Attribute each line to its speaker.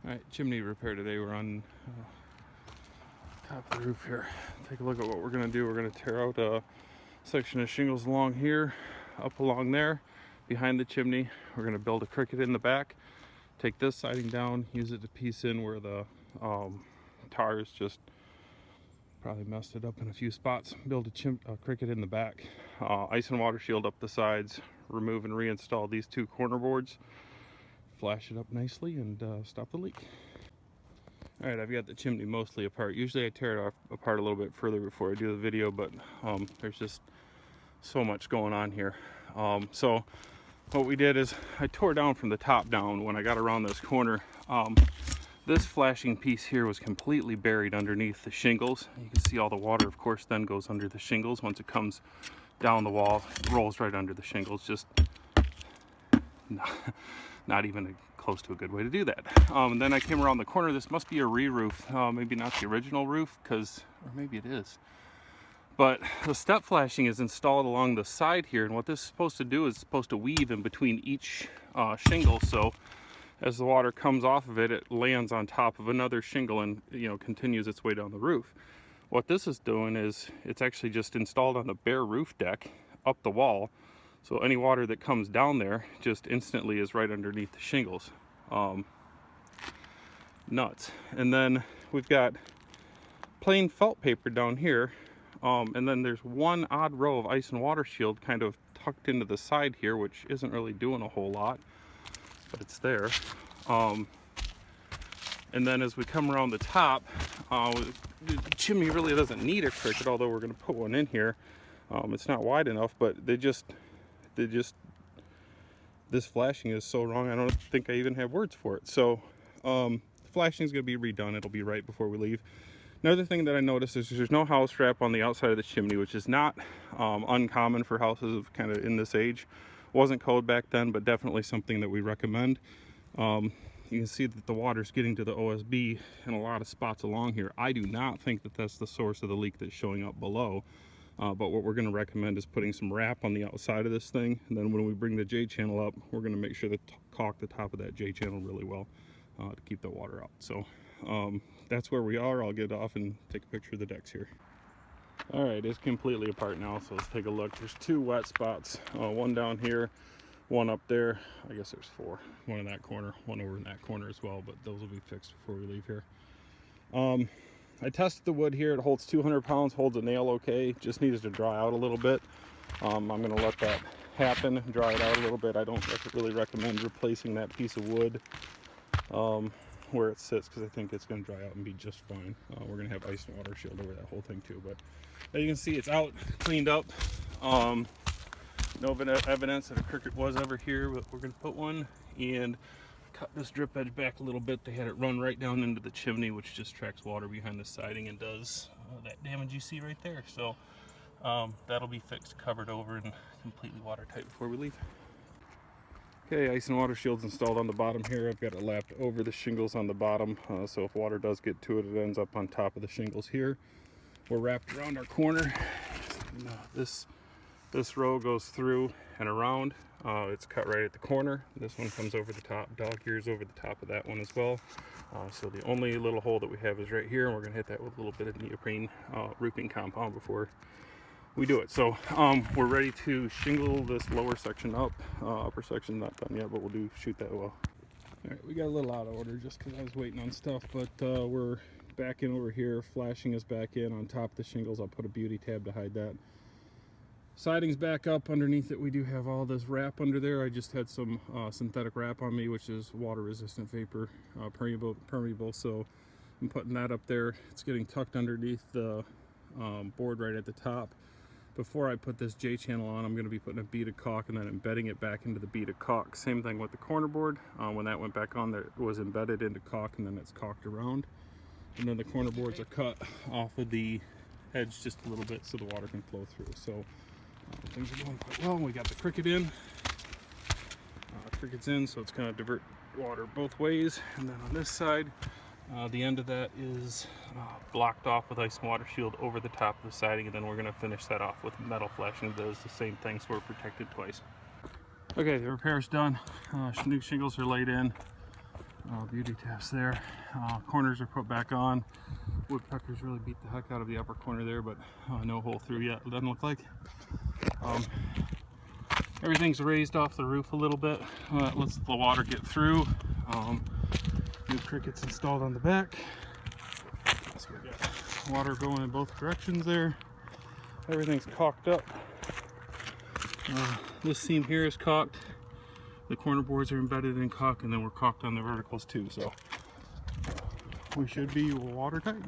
Speaker 1: Alright, chimney repair today. We're on top of the roof here. Take a look at what we're going to do. We're going to tear out a section of shingles along here, up along there, behind the chimney. We're going to build a cricket in the back. Take this siding down, use it to piece in where the tars just probably messed it up in a few spots. Build a cricket in the back. Ice and water shield up the sides. Remove and reinstall these two corner boards. Flash it up nicely and stop the leak. Alright, I've got the chimney mostly apart. Usually I tear it apart a little bit further before I do the video, but there's just so much going on here. So what we did is I tore down from the top down when I got around this corner. This flashing piece here was completely buried underneath the shingles. You can see all the water, of course, then goes under the shingles. Once it comes down the wall, it rolls right under the shingles. Just not even close to a good way to do that. And then I came around the corner. This must be a re-roof, maybe not the original roof, or maybe it is. But the step flashing is installed along the side here, and what this is supposed to do is it's supposed to weave in between each shingle, so as the water comes off of it, it lands on top of another shingle and continues its way down the roof. What this is doing is it's actually just installed on the bare roof deck up the wall, so any water that comes down there just instantly is right underneath the shingles. Nuts. And then we've got plain felt paper down here, and then there's one odd row of ice and water shield kind of tucked into the side here, which isn't really doing a whole lot, but it's there. And then as we come around the top, the chimney really doesn't need a cricket, although we're going to put one in here. It's not wide enough, but this flashing is so wrong, I don't think I even have words for it. So the flashing is going to be redone. It'll be right before we leave. Another thing that I noticed is there's no house wrap on the outside of the chimney, which is not uncommon for houses of kind of in this age. Wasn't code back then, but definitely something that we recommend. You can see that the water's getting to the OSB in a lot of spots along here. I do not think that that's the source of the leak that's showing up below. But what we're going to recommend is putting some wrap on the outside of this thing, and then when we bring the J channel up, we're going to make sure to caulk the top of that J channel really well to keep the water out. So that's where we are. I'll get off and take a picture of the decks here. All right, it's completely apart now, so let's take a look. There's two wet spots, one down here, one up there. I guess there's four. One in that corner, one over in that corner as well, but those will be fixed before we leave here. I tested the wood here. It holds 200 pounds, holds a nail okay. Just needs to dry out a little bit. I'm going to let that happen, dry it out a little bit. I don't really recommend replacing that piece of wood where it sits, because I think it's going to dry out and be just fine. We're going to have ice and water shield over that whole thing too. But as you can see, it's out, cleaned up. No evidence that a cricket was ever here, but we're going to put one. And cut this drip edge back a little bit. They had it run right down into the chimney, which just tracks water behind the siding and does that damage you see right there. So that'll be fixed, covered over, and completely watertight before we leave. Okay, ice and water shield's installed on the bottom here. I've got it lapped over the shingles on the bottom, so if water does get to it, it ends up on top of the shingles here. We're wrapped around our corner. This row goes through and around. It's cut right at the corner. This one comes over the top. Dog ears over the top of that one as well. So the only little hole that we have is right here, and we're going to hit that with a little bit of neoprene roofing compound before we do it. So we're ready to shingle this lower section up. Upper section's not done yet, but we'll shoot that well. All right, we got a little out of order just because I was waiting on stuff, but we're back in over here. Flashing is back in on top of the shingles. I'll put a beauty tab to hide that. Siding's back up. Underneath it, we do have all this wrap under there. I just had some synthetic wrap on me, which is water resistant vapor, permeable, so I'm putting that up there. It's getting tucked underneath the board right at the top. Before I put this J channel on, I'm going to be putting a bead of caulk and then embedding it back into the bead of caulk. Same thing with the corner board. When that went back on there, it was embedded into caulk, and then it's caulked around. And then the corner boards are cut off of the edge just a little bit so the water can flow through. So things are going quite well. We got the cricket in. Cricket's in, so it's going to divert water both ways. And then on this side, the end of that is blocked off with ice and water shield over the top of the siding, and then we're going to finish that off with metal flashing that does the same thing, so we're protected twice. Okay, the repair's done. New shingles are laid in. beauty taps there. Corners are put back on. Woodpeckers really beat the heck out of the upper corner there, but no hole through yet, it doesn't look like. Everything's raised off the roof a little bit. That lets the water get through. New crickets installed on the back. So we got water going in both directions there. Everything's caulked up. This seam here is caulked. The corner boards are embedded in caulk, and then we're caulked on the verticals too. So we should be watertight.